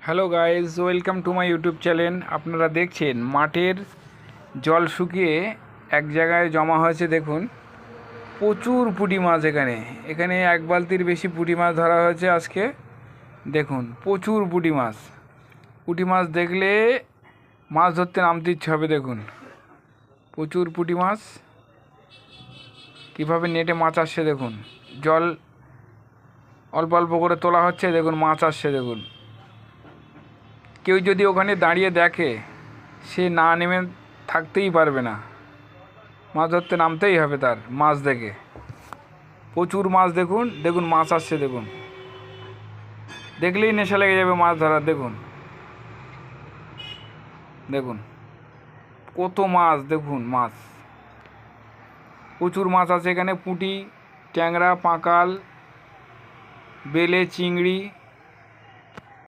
Hello guys, welcome to my YouTube channel. আপনারা দেখছেন মাঠের জল শুকিয়ে এক জায়গায় জমা হয়েছে। দেখুন প্রচুর পুঁটি মাছ। এখানে এখানে এক বালতির বেশি পুঁটি মাছ ধরা হয়েছে আজকে। দেখুন প্রচুর পুঁটি মাছ। পুঁটি মাছ দেখলে মাছ ধরতে নামতে ইচ্ছে হবে। দেখুন প্রচুর পুঁটি মাছ, কীভাবে নেটে মাছ আসছে দেখুন। জল অল্প অল্প করে তোলা হচ্ছে, দেখুন মাছ আসছে। দেখুন কেউ যদি ওখানে দাঁড়িয়ে দেখে, সে না নেমে থাকতেই পারবে না, মাছ ধরতে নামতেই হবে তার। মাছ দেখে প্রচুর মাছ। দেখুন দেখুন মাছ আসছে। দেখুন দেখলেই নেশা লেগে যাবে মাছ ধরার। দেখুন দেখুন কত মাছ। দেখুন মাছ প্রচুর মাছ আছে এখানে। পুঁটি, ট্যাংরা, পাঁকাল, বেলে, চিংড়ি,